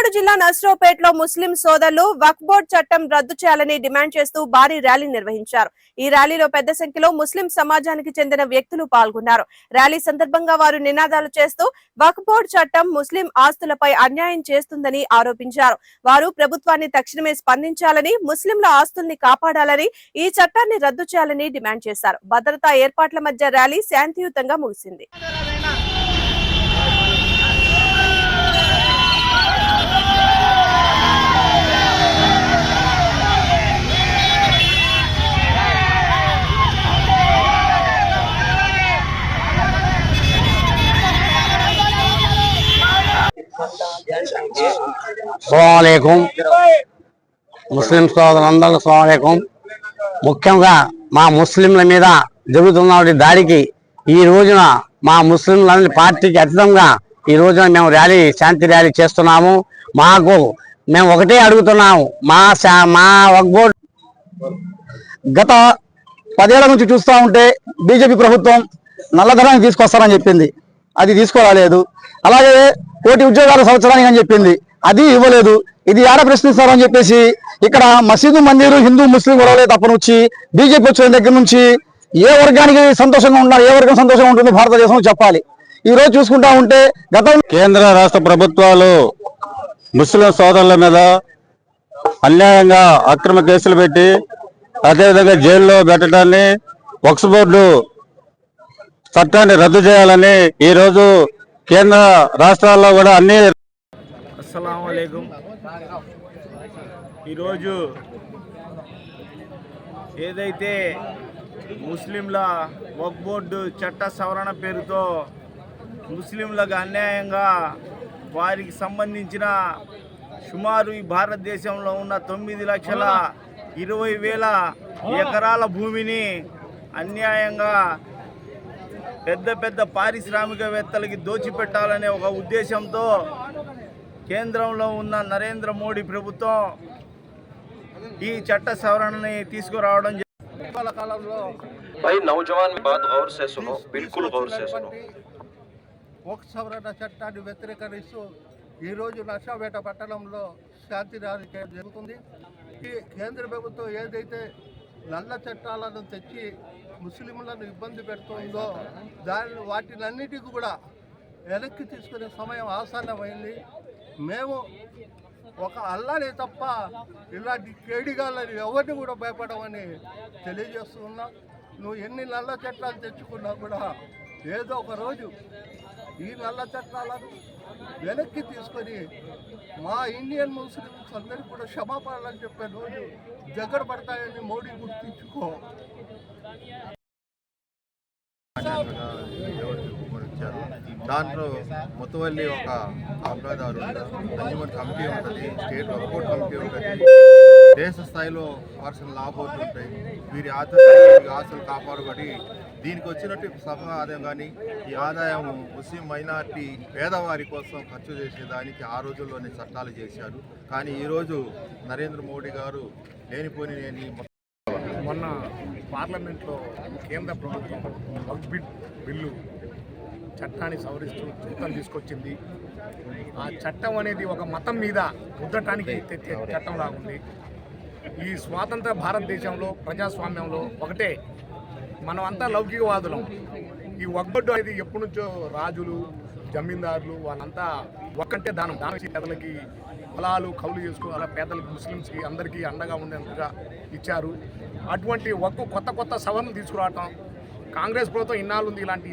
పల్నాడు జిల్లా నర్సరావుపేటలో ముస్లిం సోదరులు వక్ఫ్ బోర్డు చట్టం రద్దు చేయాలని డిమాండ్ చేస్తూ భారీ ర్యాలీ నిర్వహించారు. ఈ ర్యాలీలో పెద్ద సంఖ్యలో ముస్లిం సమాజానికి చెందిన వ్యక్తులు పాల్గొన్నారు. ర్యాలీ సందర్భంగా వారు నినాదాలు చేస్తూ వక్ఫ్ బోర్డు చట్టం ముస్లిం ఆస్తులపై అన్యాయం చేస్తుందని ఆరోపించారు. వారు ప్రభుత్వాన్ని తక్షణమే స్పందించాలని, ముస్లింల ఆస్తుల్ని కాపాడాలని, ఈ చట్టాన్ని రద్దు చేయాలని డిమాండ్ చేశారు. భద్రతా ఏర్పాట్ల మధ్య ర్యాలీ శాంతియుతంగా ముగిసింది. అస్సలాముఅలైకుం ముస్లిం సోదరులందరికీ అస్సలాముఅలైకుం. ముఖ్యంగా మా ముస్లింల మీద జరుగుతున్న దాడికి ఈ రోజున మా ముస్లింల పార్టీకి అతీతంగా ఈ రోజున మేము శాంతి ర్యాలీ చేస్తున్నాము. మేము ఒకటే అడుగుతున్నాము, మా వక్ఫ్ బోర్డు గత 10 ఏళ్ల నుంచి చూస్తూ ఉంటే బీజేపీ ప్రభుత్వం నల్లధనాన్ని తీసుకొస్తారని చెప్పింది, అది తీసుకురాలేదు. అలాగే 1 కోటి ఉద్యోగాల సంవత్సరానికి అని చెప్పింది, అది ఇవ్వలేదు. ఇది ఆడ ప్రశ్నిస్తారని చెప్పేసి ఇక్కడ మసీదు మందిరు హిందూ ముస్లిం గొడవలే తప్పనొచ్చి బీజేపీ వచ్చిన దగ్గర నుంచి ఏ వర్గానికి సంతోషంగా ఉన్నారు, ఏ వర్గం సంతోషంగా ఉంటుందో భారతదేశం చెప్పాలి. ఈ రోజు చూసుకుంటా ఉంటే కేంద్ర రాష్ట్ర ప్రభుత్వాలు ముస్లిం సోదరుల మీద అన్యాయంగా అక్రమ కేసులు పెట్టి అదేవిధంగా జైల్లో పెట్టడాన్ని, వక్ఫ్ బోర్డు చట్టాన్ని రద్దు చేయాలని ఈ రోజు కేంద్ర రాష్ట్రాల్లో కూడా అన్ని. అస్సలాముఅలైకుం. ఈరోజు ఏదైతే ముస్లింల వక్ఫ్ బోర్డు చట్ట సవరణ పేరుతో ముస్లింలకు అన్యాయంగా వారికి సంబంధించిన సుమారు ఈ భారతదేశంలో ఉన్న 9,20,000 ఎకరాల భూమిని అన్యాయంగా పెద్ద పారిశ్రామికవేత్తలకి దోచిపెట్టాలనే ఒక ఉద్దేశంతో కేంద్రంలో ఉన్న నరేంద్ర మోడీ ప్రభుత్వం ఈ చట్ట సవరణని తీసుకురావడం కాలంలో వక్ఫ్ సవరణ చట్టాన్ని వ్యతిరేకరిస్తూ ఈరోజు నర్సరావుపేట పట్టణంలో శాంతి ర్యాలీ జరుగుతుంది. ఈ కేంద్ర ప్రభుత్వం ఏదైతే నల్ల చట్టాలను తెచ్చి ముస్లింలను ఇబ్బంది పెడుతుందో వాటినన్నిటికీ కూడా వెనక్కి తీసుకునే సమయం ఆసన్నమైంది. మేము ఒక అల్లానే తప్ప ఇలాంటి కేడిగాళ్ళని ఎవరిని కూడా భయపడమని తెలియజేస్తూ ఉన్నాం. నువ్వు ఎన్ని నల్ల చట్టాలు తెచ్చుకున్నా కూడా ఏదో ఒక రోజు ఈ నల్ల చట్టాలను వెనక్కి తీసుకొని మా ఇండియన్ ముస్లిమ్స్ అందరికీ కూడా క్షమాపణలని చెప్పే రోజు దగ్గర పడతాయని మోడీ గుర్తించుకో. దాంట్లో మొత్తవల్లి ఒక కాపలాదారు అంజుమన్ కమిటీ ఉంటుంది, స్టేట్ వక్ఫ్ బోర్డు కమిటీ ఉంటుంది, దేశ స్థాయిలో పర్సనల్ లా బోర్డులు ఉంటాయి. వీరి ఆస్తులు కాపాడబడి దీనికి వచ్చినట్టు సభ ఆదాయం కానీ ఈ ఆదాయం ముస్లిం మైనార్టీ పేదవారి కోసం ఖర్చు చేసేదానికి ఆ రోజుల్లోనే చట్టాలు చేశారు. కానీ ఈరోజు నరేంద్ర మోడీ గారు లేనిపోని మొన్న పార్లమెంట్లో కేంద్ర ప్రభుత్వం వక్ఫ్ బిల్లు చట్టాన్ని సవరిస్తూ చట్టం తీసుకొచ్చింది. ఆ చట్టం అనేది ఒక మతం మీద రుద్దటానికి తెచ్చే చట్టం లాగుంది. ఈ స్వాతంత్ర భారతదేశంలో ప్రజాస్వామ్యంలో ఒకటే, మనమంతా లౌకికవాదులం. ఈ వక్ఫ్ బోర్డు అనేది ఎప్పటి నుంచో రాజులు, జమీందారులు వాళ్ళంతా ఒక్కంటే దానం చేసి పేదలకి పొలాలు కౌలు చేసుకుని అలా పేదలకి, ముస్లిమ్స్కి అందరికీ అండగా ఉండేందుగా ఇచ్చారు. అటువంటి కొత్త సవరణలు తీసుకురావటం కాంగ్రెస్ ప్రభుత్వం ఇన్నాళ్ళు ఉంది. ఇలాంటి